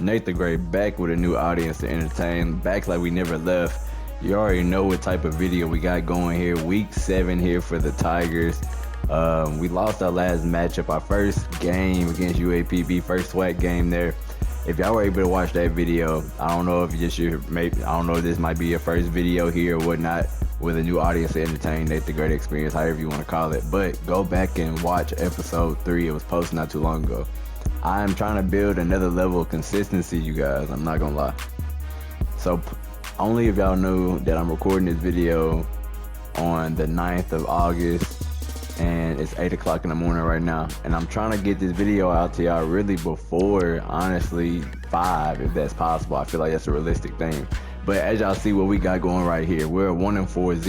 Nate the Great back with a new audience to entertain, back like we never left. You already know what type of video we got going here. Week 7 here for the Tigers. We lost our last matchup, our first game against UAPB, first SWAC game there. If y'all were able to watch that video, I don't know if I don't know if this might be your first video here or whatnot with a new audience to entertain, Nate the Great experience, however you want to call it. But go back and watch episode 3. It was posted not too long ago. I am trying to build another level of consistency, you guys. I'm not gonna lie. So only if y'all know that I'm recording this video on the 9th of August and it's 8 o'clock in the morning right now, and I'm trying to get this video out to y'all really before, honestly, 5, if that's possible. I feel like that's a realistic thing. But as y'all see what we got going right here, we're 1-4,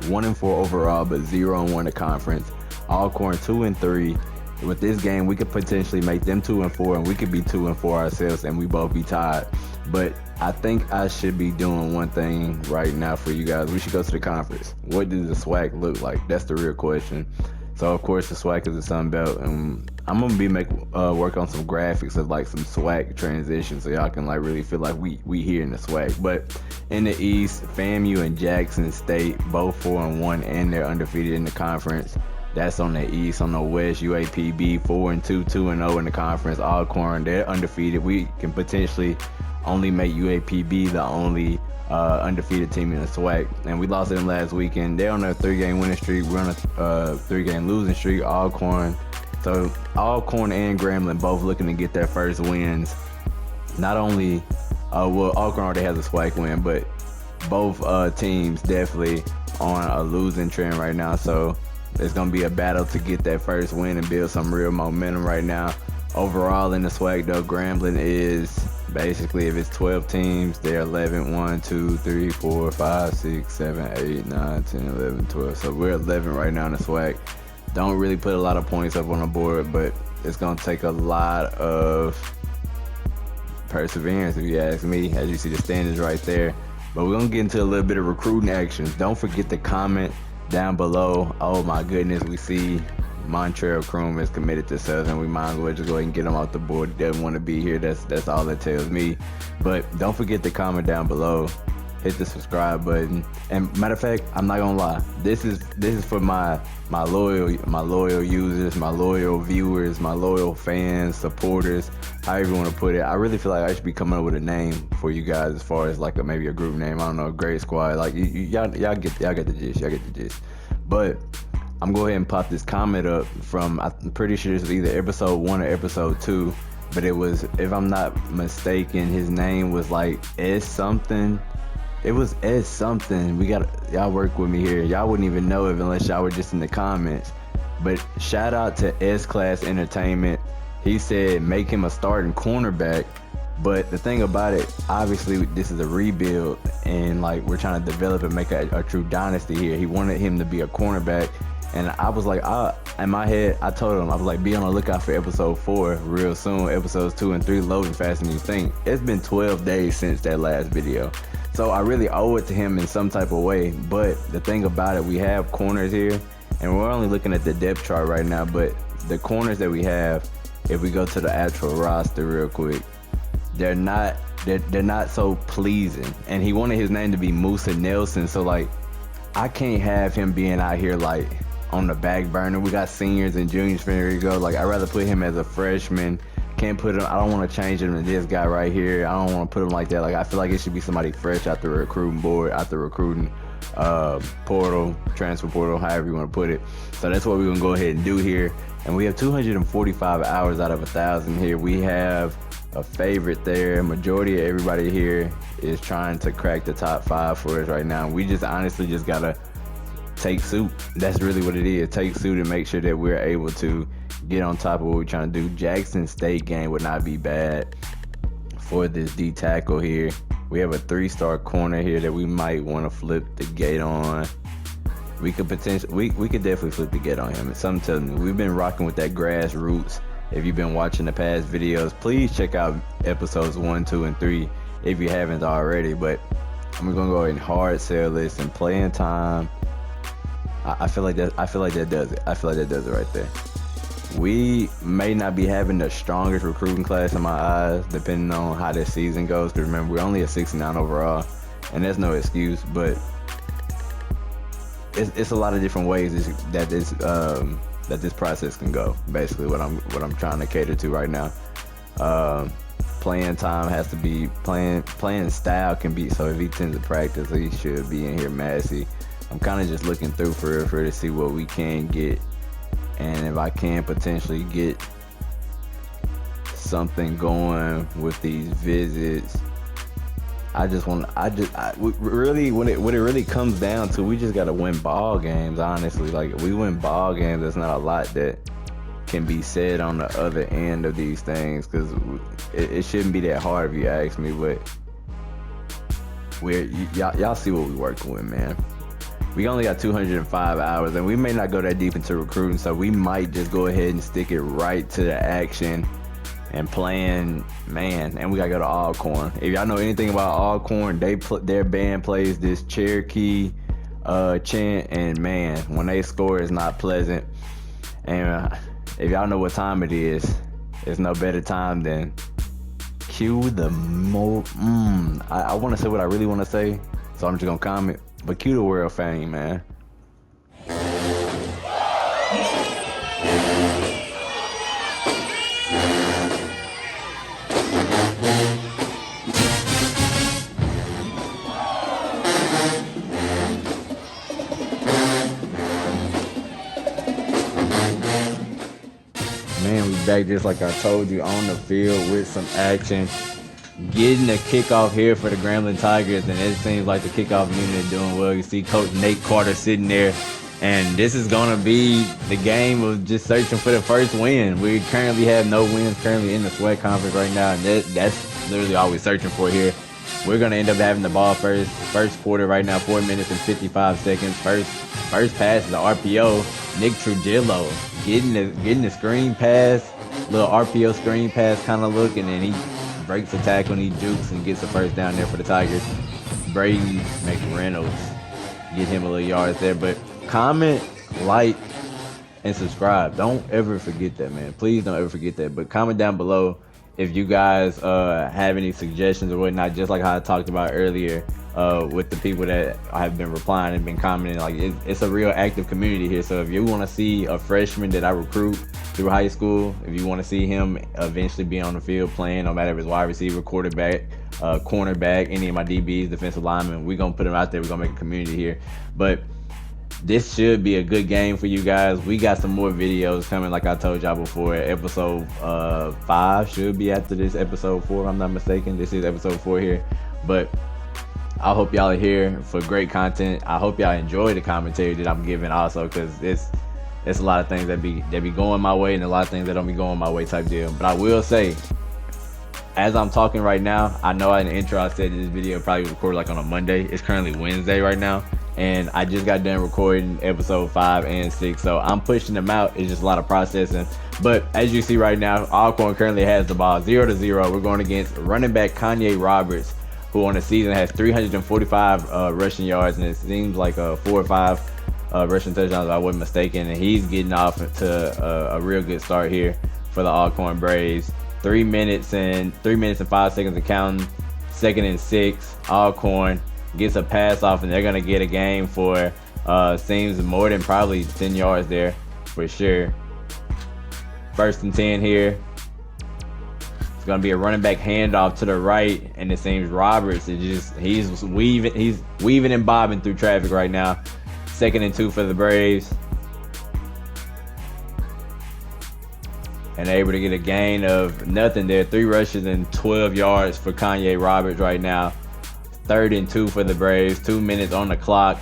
1-4 overall, but 0-1 the conference. Alcorn 2-3. With this game, we could potentially make them 2-4, and we could be 2-4 ourselves, and we both be tied. But I think I should be doing one thing right now for you guys. We should go to the conference. What does the SWAC look like? That's the real question. So of course the SWAC is the Sun Belt, and I'm gonna be work on some graphics of like some SWAC transitions, so y'all can like really feel like we here in the SWAC. But in the East, FAMU and Jackson State both 4-1, and they're undefeated in the conference. That's on the East. On the West, UAPB 4-2, 2-0 in the conference. Alcorn, they're undefeated. We can potentially only make UAPB the only undefeated team in the SWAC, and we lost to them last weekend. They're on a 3-game winning streak. We're on a 3-game losing streak. Alcorn, so Alcorn and Grambling both looking to get their first wins. Not only, Alcorn already has a SWAC win, but both teams definitely on a losing trend right now. So it's gonna be a battle to get that first win and build some real momentum right now. Overall in the SWAC though, Grambling is basically, if it's 12 teams, they're 11, 1, 2, 3, 4, 5, 6, 7, 8, 9, 10, 11, 12. So we're 11 right now in the SWAC. Don't really put a lot of points up on the board, but it's gonna take a lot of perseverance if you ask me. As you see the standings right there. But we're gonna get into a little bit of recruiting action. Don't forget to comment down below. Oh my goodness, we see Montreal Kroom is committed to Southern. We might as well just go ahead and get him off the board. He doesn't want to be here. That's all that tells me. But don't forget to comment down below. Hit the subscribe button. And matter of fact, I'm not gonna lie. This is for my loyal users, my loyal viewers, my loyal fans, supporters, however you want to put it. I really feel like I should be coming up with a name for you guys, as far as like maybe a group name. I don't know, Great Squad. Like y'all get the gist. Y'all get the gist. But I'm going to go ahead and pop this comment up from, I'm pretty sure it's either episode 1 or episode 2, but it was, if I'm not mistaken, his name was like S something. It was S something. Y'all work with me here. Y'all wouldn't even know it unless y'all were just in the comments. But shout out to S Class Entertainment. He said make him a starting cornerback. But the thing about it, obviously this is a rebuild, and like we're trying to develop and make a true dynasty here. He wanted him to be a cornerback. And I was like, in my head, I told him, I was like, be on the lookout for episode 4 real soon. Episodes 2 and 3 loading faster than you think. It's been 12 days since that last video. So I really owe it to him in some type of way. But the thing about it, we have corners here, and we're only looking at the depth chart right now. But the corners that we have, if we go to the actual roster real quick, they're not so pleasing. And he wanted his name to be Musa Nelson. So like, I can't have him being out here like on the back burner. We got seniors and juniors ready to go. Like, I'd rather put him as a freshman. Can't put him, I don't want to change him to this guy right here. I don't want to put him like that. Like, I feel like it should be somebody fresh out the recruiting board, out the recruiting portal, transfer portal, however you want to put it. So that's what we're gonna go ahead and do here. And we have 245 hours out of 1,000 here. We have a favorite there. Majority of everybody here is trying to crack the top 5 for us right now. We just honestly just gotta take suit. That's really what it is. Take suit and make sure that we're able to get on top of what we're trying to do. Jackson State game would not be bad for this D tackle here. We have a 3-star corner here that we might want to flip the gate on. We could potentially, we could definitely flip the gate on him. It's something telling me. We've been rocking with that grassroots. If you've been watching the past videos, please check out episodes 1, 2, and 3 if you haven't already. But I'm gonna go ahead and hard sell this and playing time. I feel like that does it. I feel like that does it right there. we may not be having the strongest recruiting class in my eyes, depending on how this season goes. Because remember, we're only at 69 overall, and there's no excuse. But it's a lot of different ways that this process can go. Basically, what I'm trying to cater to right now. Playing time has to be playing style can be. So if he tends to practice, he should be in here massy. I'm kind of just looking through for to see what we can get, and if I can potentially get something going with these visits. Really, when it really comes down to, we just gotta win ball games. Honestly, like, if we win ball games, there's not a lot that can be said on the other end of these things, because it shouldn't be that hard if you ask me. But y'all see what we working with, man. We only got 205 hours, and we may not go that deep into recruiting, so we might just go ahead and stick it right to the action and playing, man. And we gotta go to Alcorn. If y'all know anything about Alcorn, their band plays this Cherokee chant, and man, when they score, it's not pleasant. And if y'all know what time it is, it's no better time than cue the I want to say what I really want to say, so I'm just gonna comment. But cue the world fame, man. Man, we back just like I told you, on the field with some action. Getting a kickoff here for the Grambling Tigers, and it seems like the kickoff unit is doing well. You see Coach Nate Carter sitting there, and this is going to be the game of just searching for the first win. We currently have no wins currently in the SWET conference right now, and that's literally all we're searching for here. We're going to end up having the ball first quarter right now, 4 minutes and 55 seconds. First pass is the RPO. Nick Trujillo getting the screen pass, little RPO screen pass kind of look, and then he breaks the tackle and he jukes and gets the first down there for the Tigers. Brady McReynolds get him a little yards there. But comment, like, and subscribe. Don't ever forget that, man. Please don't ever forget that. But comment down below if you guys have any suggestions or whatnot, just like how I talked about earlier with the people that have been replying and been commenting. Like, it's a real active community here. So if you want to see a freshman that I recruit through high school, if you want to see him eventually be on the field playing, no matter if it's wide receiver, quarterback, cornerback, any of my DBs, defensive linemen, we're going to put them out there. We're going to make a community here. But this should be a good game for you guys. We got some more videos coming, like I told y'all before. Episode 5 should be after this episode 4, if I'm not mistaken. This is episode 4 here. But I hope y'all are here for great content. I hope y'all enjoy the commentary that I'm giving also, because it's a lot of things that be going my way and a lot of things that don't be going my way type deal. But I will say, as I'm talking right now, I know in the intro I said this video probably recorded like on a Monday. It's currently Wednesday right now, and I just got done recording episode 5 and 6, so I'm pushing them out. It's just a lot of processing. But as you see right now, Alcorn currently has the ball 0-0. We're going against running back Kanye Roberts, who on the season has 345 rushing yards, and it seems like 4 or 5 rushing touchdowns, if I wasn't mistaken. And he's getting off to a real good start here for the Alcorn Braves. 3 minutes and 5 seconds of counting. 2nd and 6. Alcorn gets a pass off, and they're gonna get a gain for seems more than probably 10 yards there for sure. 1st and 10 here. It's gonna be a running back handoff to the right, and it seems Roberts he's weaving and bobbing through traffic right now. 2nd and 2 for the Braves. And able to get a gain of nothing there. 3 rushes and 12 yards for Kanye Roberts right now. 3rd and 2 for the Braves. 2 minutes on the clock.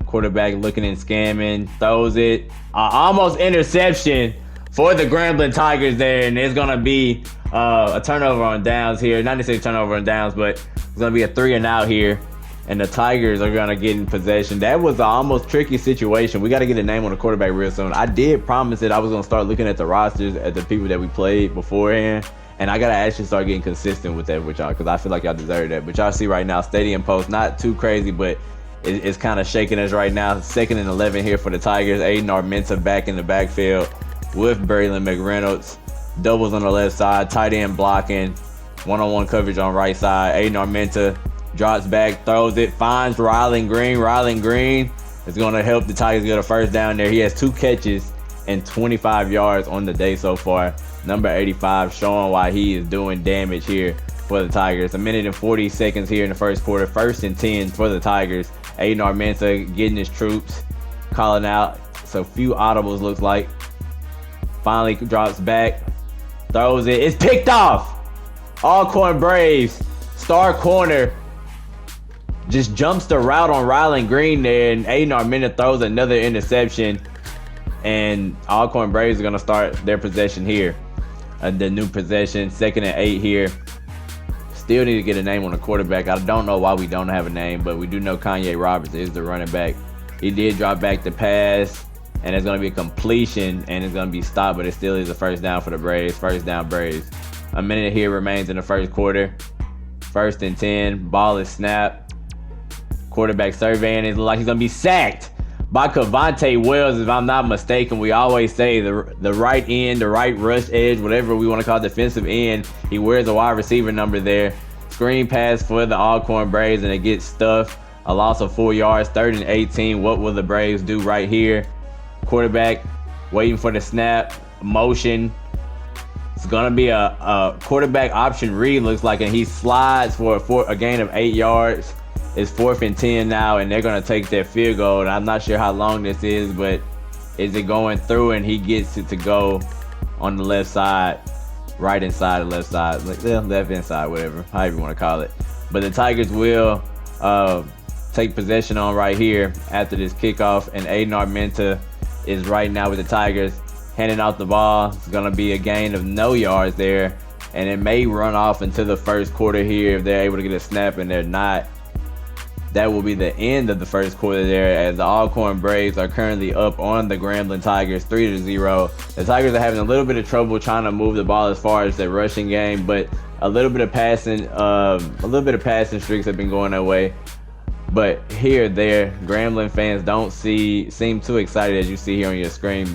Quarterback looking and scamming. Throws it. Almost interception for the Grambling Tigers there. And it's going to be a turnover on downs here. Not necessarily turnover on downs, but it's going to be a 3 and out here. And the Tigers are going to get in possession. That was an almost tricky situation. We got to get a name on the quarterback real soon. I did promise that I was going to start looking at the rosters, at the people that we played beforehand. And I got to actually start getting consistent with that with y'all, because I feel like y'all deserve that. But y'all see right now, Stadium Post, not too crazy, but it's kind of shaking us right now. 2nd and 11 here for the Tigers. Aiden Armenta back in the backfield with Braylon McReynolds. Doubles on the left side, tight end blocking, one-on-one coverage on right side. Aiden Armenta drops back, throws it, finds Rylan Green. Rylan Green is going to help the Tigers get a first down there. He has 2 catches and 25 yards on the day so far. Number 85 showing why he is doing damage here for the Tigers. 1 minute and 40 seconds here in the first quarter. 1st and 10 for the Tigers. Aiden Armenta getting his troops, calling out. So few audibles looks like. Finally drops back, throws it. It's picked off. Alcorn Braves star corner just jumps the route on Rylan Green there, and Aiden Armenta throws another interception. And Alcorn Braves are going to start their possession here. The new possession, 2nd and 8 here. Still need to get a name on the quarterback. I don't know why we don't have a name, but we do know Kanye Roberts is the running back. He did drop back the pass, and it's going to be a completion, and it's going to be stopped, but it still is a first down for the Braves. First down Braves. 1 minute here remains in the first quarter. 1st and 10. Ball is snapped. Quarterback surveying. It looks like he's going to be sacked by Cavante Wells, if I'm not mistaken. We always say the right end, the right rush edge, whatever we want to call defensive end. He wears a wide receiver number there. Screen pass for the Alcorn Braves, and it gets stuffed. A loss of 4 yards, 3rd and 18. What will the Braves do right here? Quarterback waiting for the snap. Motion. It's going to be a quarterback option read, looks like, and he slides for a gain of 8 yards. It's 4th and 10 now, and they're going to take their field goal. And I'm not sure how long this is, but is it going through, and he gets it to go on the left side, right inside the left side, left inside, whatever, however you want to call it. But the Tigers will take possession on right here after this kickoff, and Aiden Armenta is right now with the Tigers, handing off the ball. It's going to be a gain of no yards there, and it may run off into the first quarter here if they're able to get a snap, and they're not. That will be the end of the first quarter there, as the Alcorn Braves are currently up on the Grambling Tigers 3-0. The Tigers are having a little bit of trouble trying to move the ball as far as their rushing game, but a little bit of passing streaks have been going their way. But here, there, Grambling fans don't seem too excited as you see here on your screen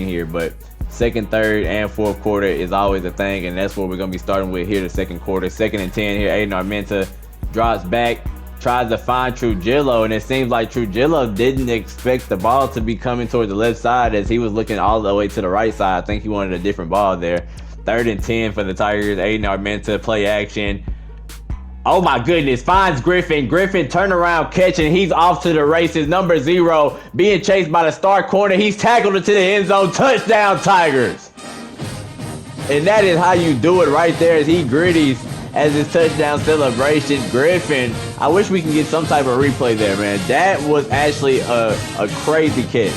here. But 2nd, 3rd, and 4th quarter is always a thing, and that's what we're gonna be starting with here. The 2nd quarter, 2nd and 10 here. Aiden Armenta drops back, tries to find Trujillo, and it seems like Trujillo didn't expect the ball to be coming towards the left side, as he was looking all the way to the right side. I think he wanted a different ball there. 3rd and 10 for the Tigers. Aiden Armenta, play action. Oh my goodness, finds Griffin. Griffin turnaround catch, and he's off to the races. Number 0 being chased by the star corner. He's tackled into the end zone. Touchdown Tigers. And that is how you do it right there, as he gritties as his touchdown celebration. Griffin, I wish we can get some type of replay there, man. That was actually a crazy catch.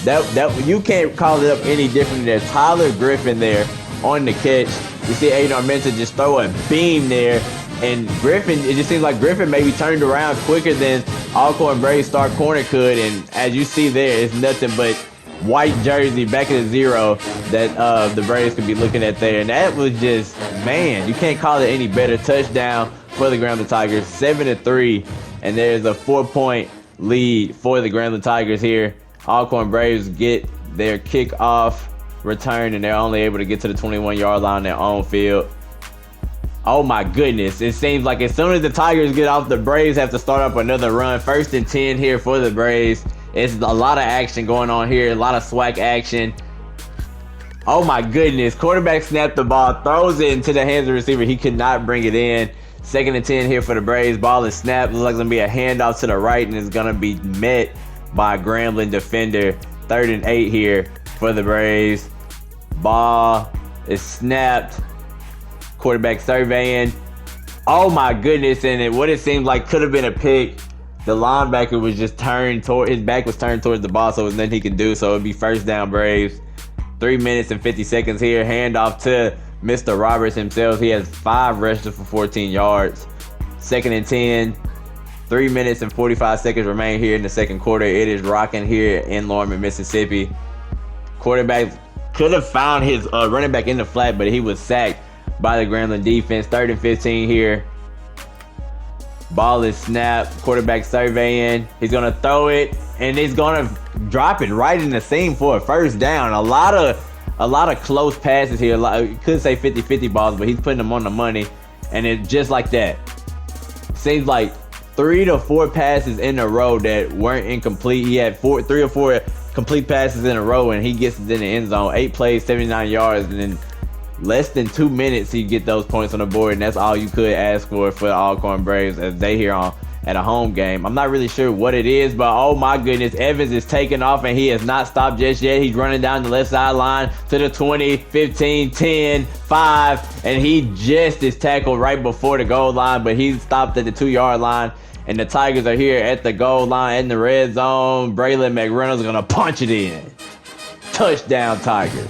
That you can't call it up any different than Tyler Griffin there on the catch. You see Aiden Armenta just throw a beam there, and Griffin, it just seems like Griffin maybe turned around quicker than Alcorn Braves star corner could, and as you see there, it's nothing but white jersey back at the 0 that the Braves could be looking at there. And that was just, man, you can't call it any better. Touchdown for the Grambling Tigers, 7-3, and there's a 4-point lead for the Grambling Tigers here. Alcorn Braves get their kickoff return, and they're only able to get to the 21-yard line on their own field. Oh my goodness, it seems like as soon as the Tigers get off, the Braves have to start up another run. 1st and 10 here for the Braves. It's a lot of action going on here, a lot of swag action. Oh my goodness, quarterback snapped the ball, throws it into the hands of the receiver. He could not bring it in. 2nd and 10 here for the Braves. Ball is snapped. Looks like it's going to be a handoff to the right, and it's going to be met by a Grambling defender. 3rd and 8 here for the Braves. Ball is snapped. Quarterback surveying. Oh my goodness, and what it seemed like could have been a pick. The linebacker was just his back was turned towards the ball, so there's nothing he could do. So it'd be first down Braves. 3 minutes and 50 seconds here. Handoff to Mr. Roberts himself. He has 5 rushes for 14 yards. 2nd and 10. 3 minutes and 45 seconds remain here in the 2nd quarter. It is rocking here in Lorman, Mississippi. Quarterback could have found his running back in the flat, but he was sacked by the Grambling defense. 3rd and 15 here. Ball is snapped. Quarterback surveying. He's going to throw it, and he's going to drop it right in the seam for a first down. A lot a lot of close passes here. You could say 50-50 balls, but he's putting them on the money. And it just like that. Seems like 3 to 4 passes in a row that weren't incomplete. He had 3 or 4 complete passes in a row, and he gets it in the end zone. 8 plays, 79 yards, and in less than 2 minutes, he get those points on the board, and that's all you could ask for the Alcorn Braves as they here on at a home game. I'm not really sure what it is, but oh my goodness, Evans is taking off, and he has not stopped just yet. He's running down the left sideline to the 20, 15, 10, 5, and he just is tackled right before the goal line, but he stopped at the 2-yard line. And the Tigers are here at the goal line in the red zone. Braylon McReynolds going to punch it in. Touchdown, Tigers.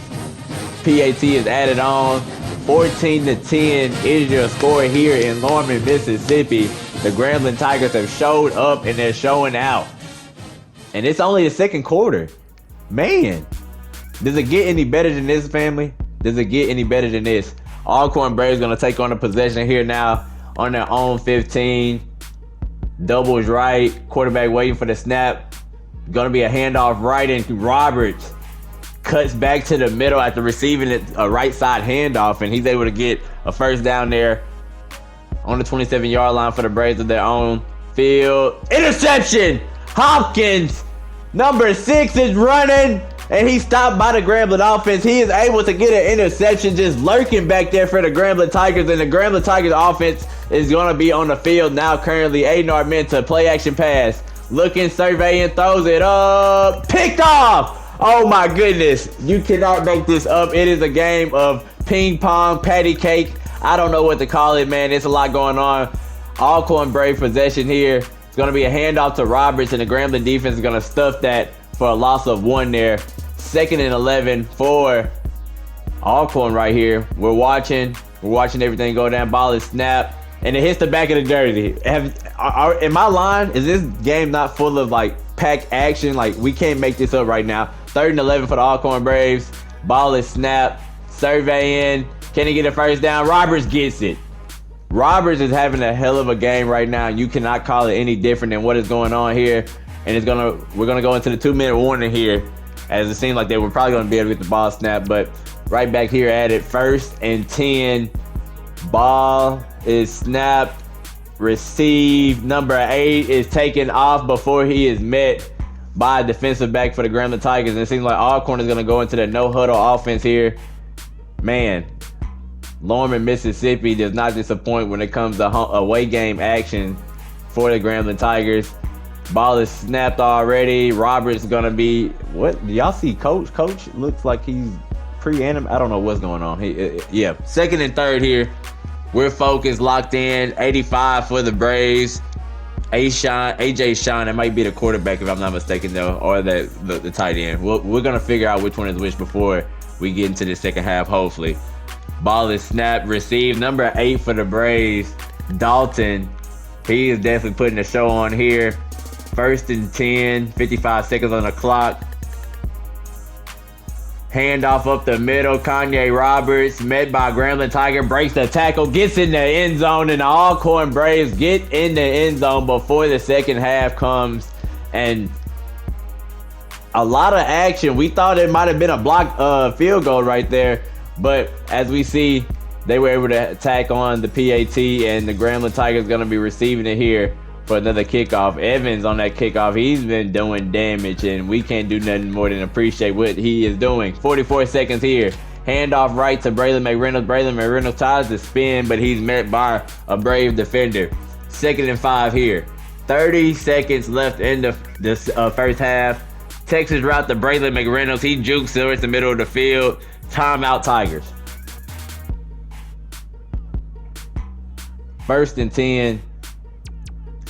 PAT is added on. 14-10 is your score here in Lorman, Mississippi. The Grambling Tigers have showed up and they're showing out. And it's only the second quarter. Man, does it get any better than this, family? Does it get any better than this? Alcorn Braves going to take on the possession here now on their own 15. Doubles right, quarterback waiting for the snap. Gonna be a handoff right, and Roberts cuts back to the middle after receiving a right side handoff, and he's able to get a first down there on the 27-yard line for the Braves of their own field. Interception! Hopkins, number 6, is running, and he's stopped by the Grambling offense. He is able to get an interception, just lurking back there for the Grambling Tigers, and the Grambling Tigers offense is going to be on the field now currently. Aiden Armenta, play action pass. Looking, surveying, throws it up. Picked off! Oh my goodness. You cannot make this up. It is a game of ping pong, patty cake. I don't know what to call it, man. There's a lot going on. Alcorn Brave possession here. It's going to be a handoff to Roberts, and the Grambling defense is going to stuff that for a loss of 1 there. 2nd and 11 for Alcorn right here. We're watching everything go down. Ball is snapped, and it hits the back of the jersey. Am I lying? Is this game not full of like pack action? Like, we can't make this up right now. 3rd and 11 for the Alcorn Braves. Ball is snapped. Surveying. Can he get a first down? Roberts gets it. Roberts is having a hell of a game right now. You cannot call it any different than what is going on here. And we're gonna go into the 2-minute warning here, as it seems like they were probably gonna be able to get the ball snapped, but right back here at it, 1st and 10. Ball is snapped, received. Number 8 is taken off before he is met by a defensive back for the Grambling Tigers. And it seems like Alcorn is gonna go into the no-huddle offense here. Man, Lorman, Mississippi does not disappoint when it comes to away game action for the Grambling Tigers. Ball is snapped already. Roberts gonna be, what? Do y'all see Coach? Coach looks like he's pre-anim. I don't know what's going on. Yeah, 2nd and 3rd here. We're focused, locked in. 85 for the Braves. AJ Sean, that might be the quarterback if I'm not mistaken though, or the tight end. We're gonna figure out which one is which before we get into the second half, hopefully. Ball is snapped, received. Number 8 for the Braves, Dalton. He is definitely putting the show on here. 1st and 10, 55 seconds on the clock. Handoff up the middle. Kanye Roberts, met by Grambling Tiger, breaks the tackle, gets in the end zone, and the Alcorn Braves get in the end zone before the second half comes. And a lot of action. We thought it might have been a block field goal right there, but as we see, they were able to attack on the PAT, and the Grambling Tigers going to be receiving it here for another kickoff. Evans on that kickoff, he's been doing damage, and we can't do nothing more than appreciate what he is doing. 44 seconds here. Handoff right to Braylon McReynolds. Braylon McReynolds tries to spin, but he's met by a Brave defender. 2nd and 5 here. 30 seconds left in this first half. Texas route to Braylon McReynolds. He jukes towards the middle of the field. Timeout, Tigers. 1st and 10.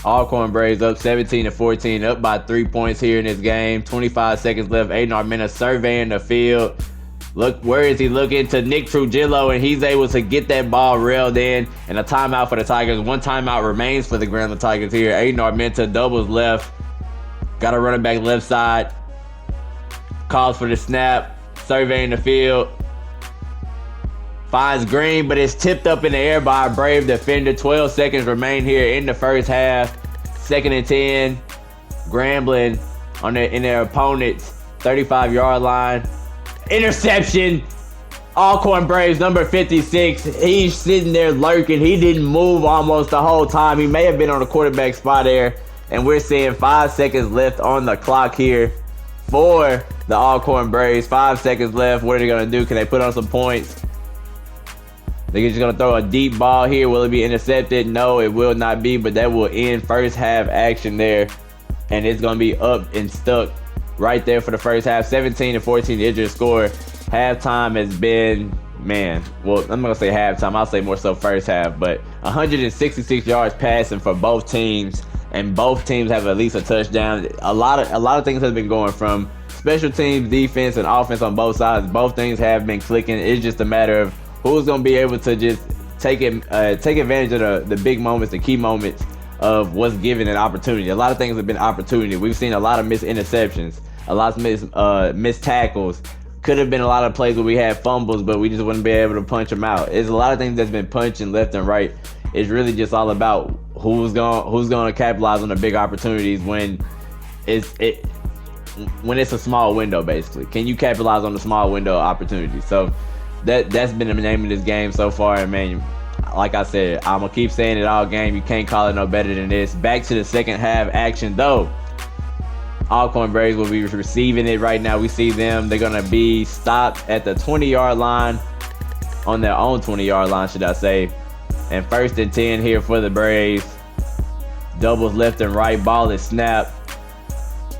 Alcorn Braves up 17-14, up by 3 points here in this game. 25 seconds left. Aiden Armenta surveying the field. Look, where is he looking? To Nick Trujillo, and he's able to get that ball railed in. And a timeout for the Tigers. 1 timeout remains for the Grambling Tigers here. Aiden Armenta doubles left. Got a running back left side. Calls for the snap. Surveying the field. Finds Green, but it's tipped up in the air by a Brave defender. 12 seconds remain here in the first half. 2nd and 10. Grambling in their opponent's 35-yard line. Interception. Alcorn Braves, number 56. He's sitting there lurking. He didn't move almost the whole time. He may have been on the quarterback spot there. And we're seeing 5 seconds left on the clock here for the Alcorn Braves. 5 seconds left. What are they going to do? Can they put on some points? They're just going to throw a deep ball here. Will it be intercepted? No, it will not be. But that will end first half action there. And it's going to be up and stuck right there for the first half. 17-14 the injured score. Halftime has been, man, well, I'm not going to say halftime. I'll say more so first half. But 166 yards passing for both teams. And both teams have at least a touchdown. A lot of things have been going from special teams, defense, and offense on both sides. Both things have been clicking. It's just a matter of who's going to be able to just take advantage of the big moments, the key moments of what's given an opportunity. A lot of things have been opportunity. We've seen a lot of missed interceptions, a lot of missed tackles. Could have been a lot of plays where we had fumbles, but we just wouldn't be able to punch them out. It's a lot of things that's been punching left and right. It's really just all about who's going to capitalize on the big opportunities when it's a small window, basically. Can you capitalize on the small window opportunities? So that's been the name of this game so far. And man, like I said, I'm gonna keep saying it all game. You can't call it no better than this. Back to the second half action though. Alcorn Braves will be receiving it right now. We see them. They're going to be stopped at the 20-yard line, on their own 20-yard line, should I say. And 1st and 10 here for the Braves. Doubles left and right. Ball is snapped.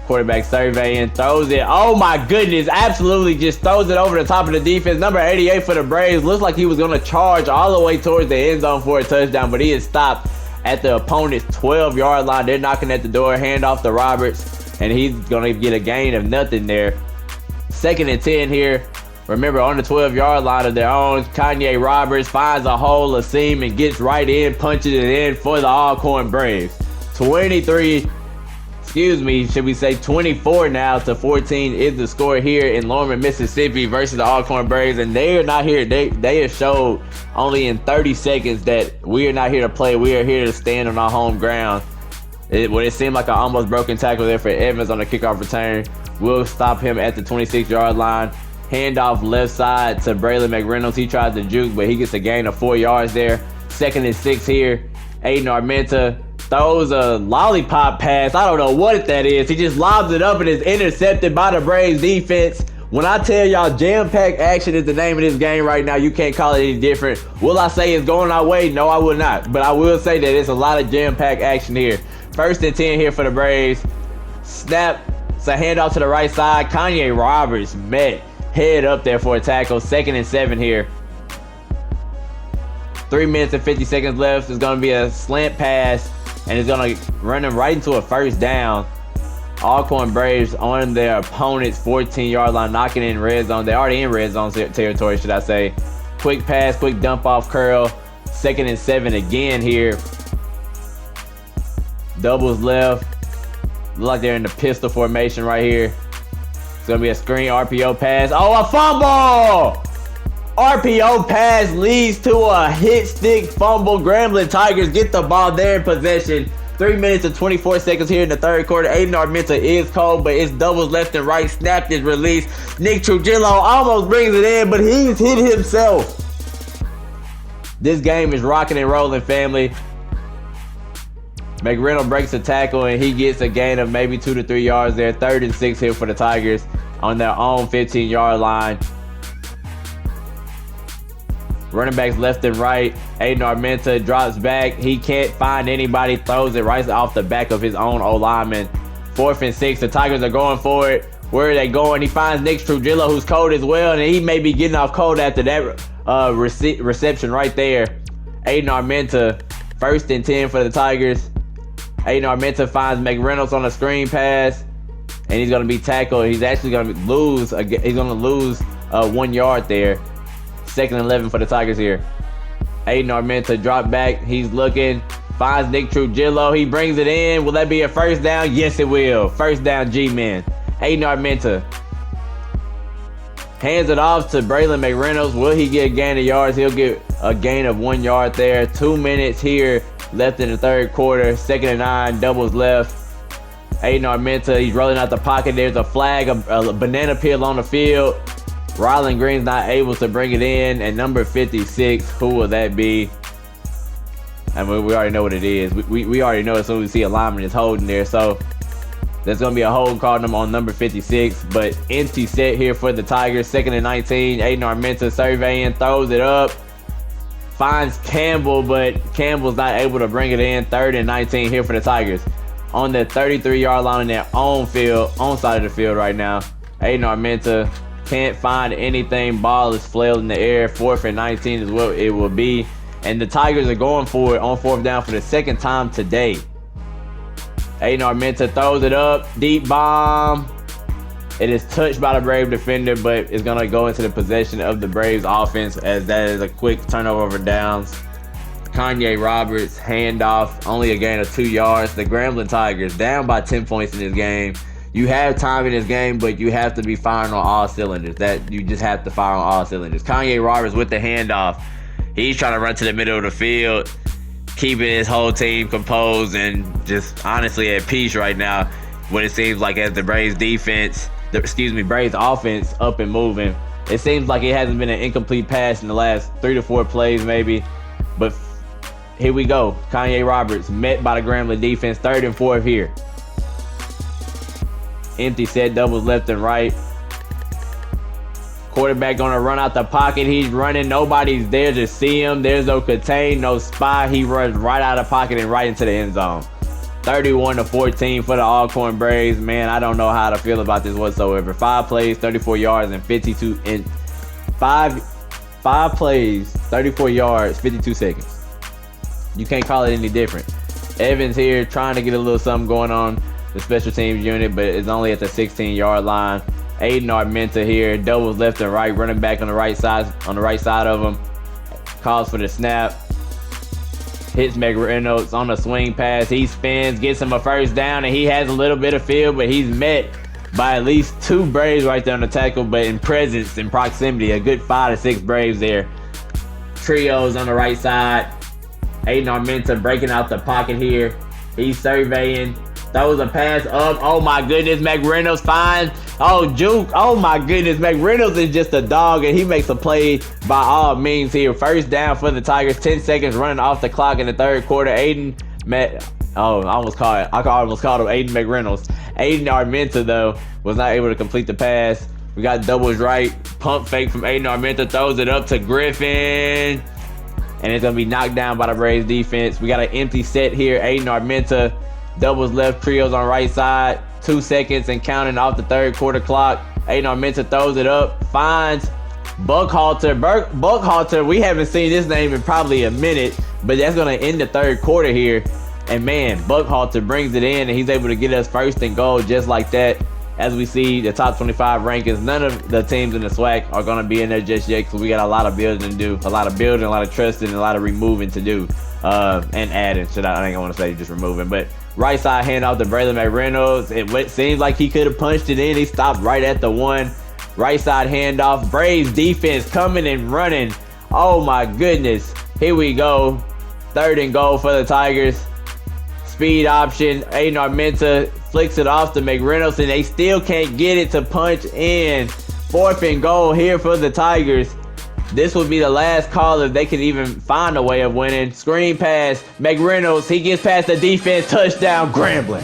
Quarterback surveying. Throws it. Oh, my goodness. Absolutely just throws it over the top of the defense. Number 88 for the Braves. Looks like he was going to charge all the way towards the end zone for a touchdown, but he is stopped at the opponent's 12-yard line. They're knocking at the door. Hand off to Roberts. And he's going to get a gain of nothing there. 2nd and 10 here. Remember, on the 12-yard line of their own, Kanye Roberts finds a hole, a seam, and gets right in, punches it in for the Alcorn Braves. 24 now to 14 is the score here in Lorman, Mississippi versus the Alcorn Braves. And they are not here. They have showed only in 30 seconds that we are not here to play. We are here to stand on our home ground. It seemed like an almost broken tackle there for Evans on the kickoff return. We'll stop him at the 26-yard line. Handoff left side to Braylon McReynolds. He tried to juke, but he gets a gain of 4 yards there. 2nd and 6 here. Aiden Armenta throws a lollipop pass. I don't know what that is. He just lobs it up and is intercepted by the Braves defense. When I tell y'all jam-packed action is the name of this game right now, you can't call it any different. Will I say it's going our way? No, I will not. But I will say that it's a lot of jam-packed action here. 1st and 10 here for the Braves. Snap. It's a handoff to the right side. Kanye Roberts met head up there for a tackle. 2nd and 7 here. 3 minutes and 50 seconds left. It's going to be a slant pass, and it's going to run him right into a first down. Alcorn Braves on their opponent's 14-yard line, knocking in red zone. They're already in red zone territory, should I say. Quick pass, quick dump off curl. 2nd and 7 again here. Doubles left. Look like they're in the pistol formation right here. It's going to be a screen RPO pass. Oh, a fumble! RPO pass leads to a hit stick fumble. Grambling Tigers get the ball there in possession. 3 minutes and 24 seconds here in the third quarter. Aiden Armenta is cold, but it's doubles left and right. Snapped his release. Nick Trujillo almost brings it in, but he's hit himself. This game is rocking and rolling, family. McReynolds breaks the tackle, and he gets a gain of maybe 2 to 3 yards there. 3rd and 6 here for the Tigers on their own 15-yard line. Running backs left and right. Aiden Armenta drops back. He can't find anybody. Throws it right off the back of his own O-lineman. 4th and 6. The Tigers are going for it. Where are they going? He finds Nick Trujillo, who's cold as well, and he may be getting off cold after that reception right there. Aiden Armenta, 1st and 10 for the Tigers. Aiden Armenta finds McReynolds on a screen pass, and he's going to be tackled. He's actually going to lose. He's going to lose 1 yard there. 2nd and 11 for the Tigers here. Aiden Armenta drop back. He's looking. Finds Nick Trujillo. He brings it in. Will that be a first down? Yes, it will. First down, G-Men. Aiden Armenta hands it off to Braylon McReynolds. Will he get a gain of yards? He'll get a gain of 1 yard there. 2 minutes here left in the third quarter. 2nd and 9. Doubles left. Aiden Armenta, he's rolling out the pocket. There's a flag, a banana peel on the field. Rylan Green's not able to bring it in. And number 56, who will that be? I mean, we already know what it is. We already know as soon as we see a lineman is holding there. So there's going to be a holding call on number 56. But empty set here for the Tigers. 2nd and 19. Aiden Armenta surveying, throws it up. Finds Campbell, but Campbell's not able to bring it in. 3rd and 19 here for the Tigers. On the 33-yard line in their own side of the field right now. Aiden Armenta can't find anything. Ball is flailed in the air. 4th and 19 is what it will be. And the Tigers are going for it on 4th down for the 2nd time today. Aiden Armenta throws it up. Deep bomb. It is touched by the Brave defender, but it's going to go into the possession of the Braves offense as that is a quick turnover over downs. Kanye Roberts, handoff, only a gain of 2 yards. The Grambling Tigers down by 10 points in this game. You have time in this game, but you have to be firing on all cylinders. You just have to fire on all cylinders. Kanye Roberts with the handoff. He's trying to run to the middle of the field, keeping his whole team composed and just honestly at peace right now. What it seems like as the Braves Braves offense up and moving. It seems like it hasn't been an incomplete pass in the last 3 to 4 plays maybe. But here we go. Kanye Roberts met by the Grambling defense. 3rd and 4 here. Empty set, doubles left and right. Quarterback gonna run out the pocket. He's running. Nobody's there to see him. There's no contain, no spy. He runs right out of the pocket and right into the end zone. 31-14 for the Alcorn Braves. Man, I don't know how to feel about this whatsoever. 5 plays, 34 yards, and 52 in 5 plays, 34 yards, 52 seconds. You can't call it any different. Evans here trying to get a little something going on the special teams unit, but it's only at the 16-yard line. Aiden Armenta here, doubles left and right, running back on the right side of him. Calls for the snap. Hits McReynolds on the swing pass. He spins, gets him a 1st down, and he has a little bit of field, but he's met by at least 2 Braves right there on the tackle, but in presence, in proximity, a good 5 to 6 Braves there. Trios on the right side. Aiden Armenta breaking out the pocket here. He's surveying. Throws a pass up. Oh my goodness, McReynolds finds. Oh, juke. Oh my goodness, McReynolds is just a dog, and he makes a play by all means here. 1st down for the Tigers. 10 seconds running off the clock in the 3rd quarter. I almost called him Aiden McReynolds. Aiden Armenta, though, was not able to complete the pass. We got doubles right. Pump fake from Aiden Armenta. Throws it up to Griffin. And it's going to be knocked down by the Braves defense. We got an empty set here. Aiden Armenta. Doubles left, trios on right side. 2 seconds and counting off the 3rd quarter clock. Aiden Armenta throws it up. Finds Buckhalter. Buckhalter, we haven't seen this name in probably a minute, but that's going to end the 3rd quarter here. And man, Buckhalter brings it in, and he's able to get us 1st and goal just like that. As we see the top 25 rankings, none of the teams in the SWAC are going to be in there just yet, because we got a lot of building to do. A lot of building, a lot of trusting, and a lot of removing to do. And adding. I ain't going to say just removing, but right side handoff to Braylon McReynolds. It seems like he could have punched it in. He stopped right at the 1. Right side handoff. Braves defense coming and running. Oh my goodness. Here we go. 3rd and goal for the Tigers. Speed option. Aiden Armenta flicks it off to McReynolds, and they still can't get it to punch in. 4th and goal here for the Tigers. This would be the last call if they could even find a way of winning. Screen pass. McReynolds. He gets past the defense. Touchdown, Grambling.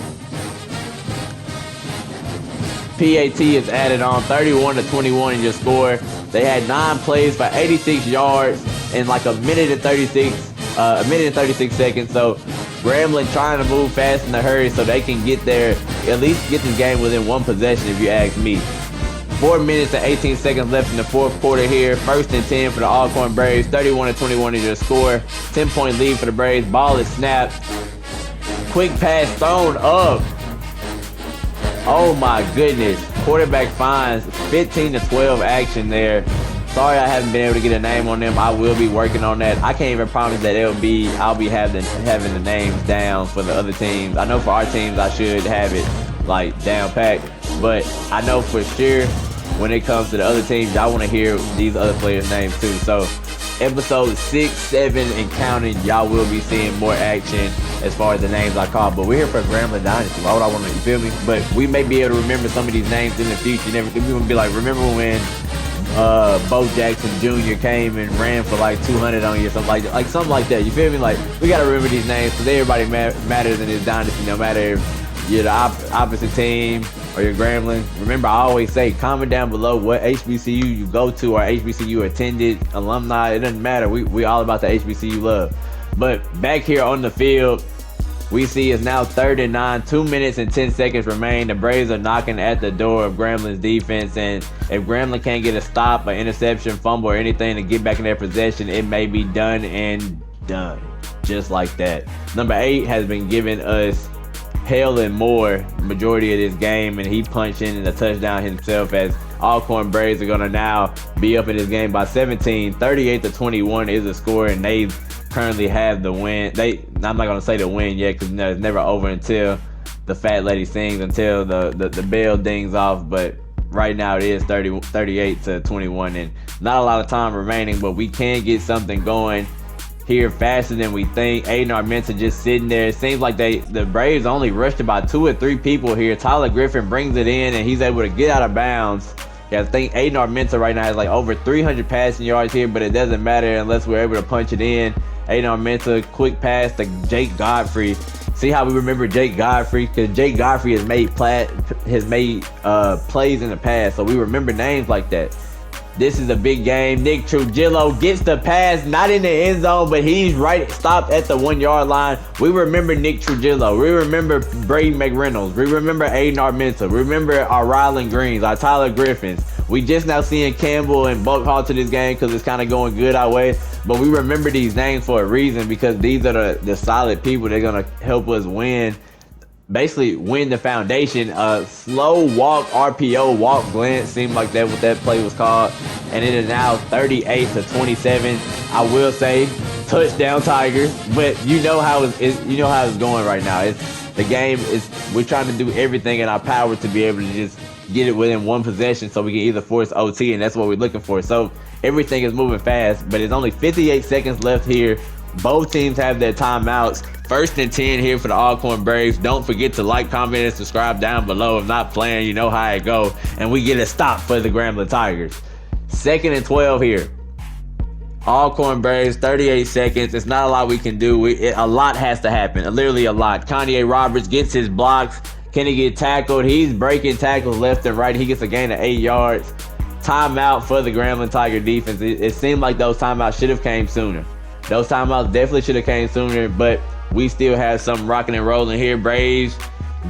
PAT is added on. 31-21 in your score. They had 9 plays for 86 yards in like a minute and 36 seconds. So Grambling trying to move fast in a hurry so they can get there, at least get this game within 1 possession if you ask me. 4 minutes and 18 seconds left in the 4th quarter here. 1st and 10 for the Alcorn Braves. 31-21 is your score. 10-point lead for the Braves. Ball is snapped. Quick pass thrown up. Oh my goodness. Quarterback finds 15-12 action there. Sorry I haven't been able to get a name on them. I will be working on that. I can't even promise that I'll be having the names down for the other teams. I know for our teams I should have it like down packed, but I know for sure when it comes to the other teams, y'all want to hear these other players' names too. So episode 6, 7, and counting, y'all will be seeing more action as far as the names I call. But we're here for Grambling Dynasty. Why would I want to, you feel me? But we may be able to remember some of these names in the future. We're going to be like, remember when Bo Jackson Jr. came and ran for like 200 on you or something like that. You feel me? Like, we gotta remember these names because everybody matters in this dynasty, no matter if you're the opposite team or you're Grambling. Remember, I always say, comment down below what HBCU you go to or HBCU attended, alumni. It doesn't matter. We all about the HBCU love. But back here on the field, we see it's now 3rd and 9, 2 minutes and 10 seconds remain. The Braves are knocking at the door of Grambling's defense, and if Grambling can't get a stop, an interception, fumble, or anything to get back in their possession, it may be done and done. Just like that. Number 8 has been giving us hell and more majority of this game, and he punched in a touchdown himself, as Alcorn Braves are going to now be up in this game by 17. 38-21 is the score, and they currently have the win. I'm not gonna say the win yet because it's never over until the fat lady sings, until the bell dings off. But right now it is 38-21, and not a lot of time remaining. But we can get something going here faster than we think. Aiden Armenta just sitting there. It seems like the Braves only rushed about 2 or 3 people here. Tyler Griffin brings it in, and he's able to get out of bounds. Yeah, I think Aiden Armenta right now has like over 300 passing yards here, but it doesn't matter unless we're able to punch it in. Aiden Armenta, quick pass to Jake Godfrey. See how we remember Jake Godfrey? Because Jake Godfrey has made plays in the past, so we remember names like that. This is a big game. Nick Trujillo gets the pass, not in the end zone, but he's stopped at the 1 yard line. We remember Nick Trujillo. We remember Brady McReynolds. We remember Aiden Armenta. We remember our Ryland Greens, our Tyler Griffins. We just now seeing Campbell and Buck Hall to this game because it's kind of going good our way. But we remember these names for a reason, because these are the solid people that are going to help us win. Basically win the foundation. Slow walk, RPO, walk glance, seemed like that what that play was called. And it is now 38-27. I will say touchdown Tigers, but you know how it's going right now. The game is, we're trying to do everything in our power to be able to just get it within one possession so we can either force OT, and that's what we're looking for. So everything is moving fast, but it's only 58 seconds left here. Both teams have their timeouts. 1st and 10 here for the Alcorn Braves. Don't forget to like, comment, and subscribe down below. If not playing, you know how it go. And we get a stop for the Grambling Tigers. 2nd and 12 here. Alcorn Braves, 38 seconds. It's not a lot we can do. A lot has to happen. Literally a lot. Kanye Roberts gets his blocks. Can he get tackled? He's breaking tackles left and right. He gets a gain of 8 yards. Timeout for the Grambling Tiger defense. It seemed like those timeouts should have came sooner. Those timeouts definitely should have came sooner, but we still have some rocking and rolling here. Braves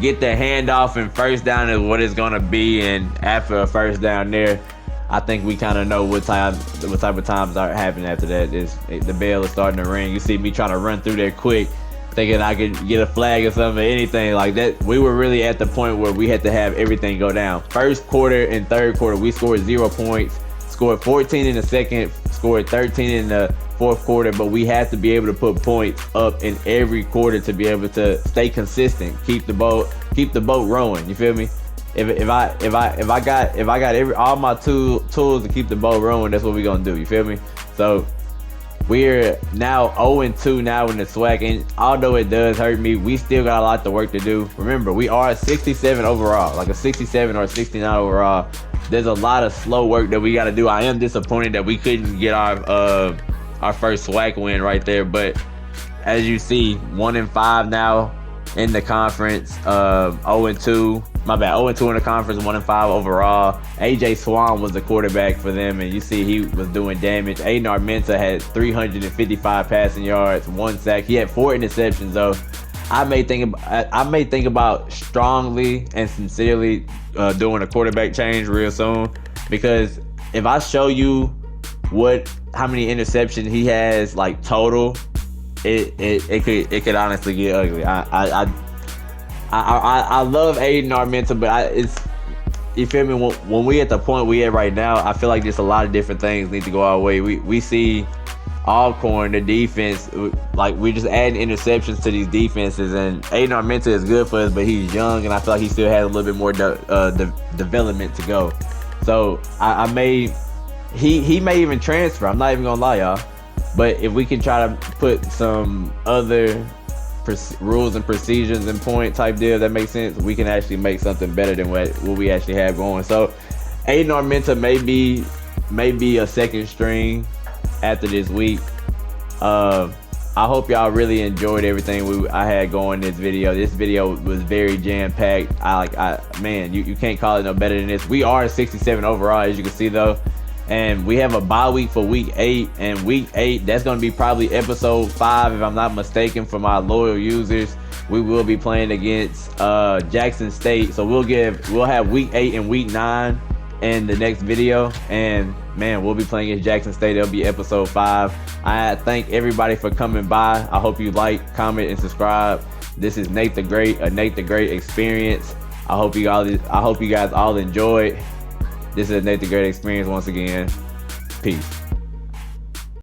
get the handoff, and 1st down is what it's going to be. And after a 1st down there, I think we kind of know what type of times are happening after that. The bell is starting to ring. You see me trying to run through there quick, thinking I could get a flag or something, anything like that. We were really at the point where we had to have everything go down. 1st quarter and 3rd quarter, we scored 0 points. Scored 14 in the 2nd, scored 13 in the 4th quarter, but we have to be able to put points up in every quarter to be able to stay consistent, keep the boat rowing. You feel me? If I got all my tools to keep the boat rowing, that's what we're gonna do. You feel me? So we're now 0-2 now in the SWAC, and although it does hurt me, we still got a lot of work to do. Remember, we are 67 overall, like a 67 or 69 overall. There's a lot of slow work that we got to do. I am disappointed that we couldn't get our first SWAC win right there, but as you see, 1-5 now in the conference. 0-2. My bad. 0-2 in the conference, 1-5 overall. AJ Swan was the quarterback for them, and you see he was doing damage. Aiden Armenta had 355 passing yards, 1 sack. He had 4 interceptions though. I may think about strongly and sincerely doing a quarterback change real soon, because if I show you how many interceptions he has like total, it could honestly get ugly. I love Aiden Armenta, but you feel me? When we at the point we at right now, I feel like there's a lot of different things need to go our way. We see Alcorn, the defense, like we just adding interceptions to these defenses, and Aiden Armenta is good for us, but he's young, and I feel like he still has a little bit more development to go. So he may even transfer. I'm not even gonna lie, y'all. But if we can try to put some other rules and procedures and point type deal that makes sense, we can actually make something better than what we actually have going. So Aiden Armenta may be maybe a second string after this week. I hope y'all really enjoyed everything I had going in this video. This video was very jam-packed. Man, you can't call it no better than this. We are 67 overall, as you can see though. And we have a bye week for week 8. And week 8, that's going to be probably episode 5, if I'm not mistaken, for my loyal users. We will be playing against Jackson State. So we'll have week 8 and week 9 in the next video. And man, we'll be playing against Jackson State. It'll be episode 5. I thank everybody for coming by. I hope you like, comment, and subscribe. This is Nate the Great, a Nate the Great experience. I hope you guys all enjoyed. This is a Nate the Great experience once again. Peace.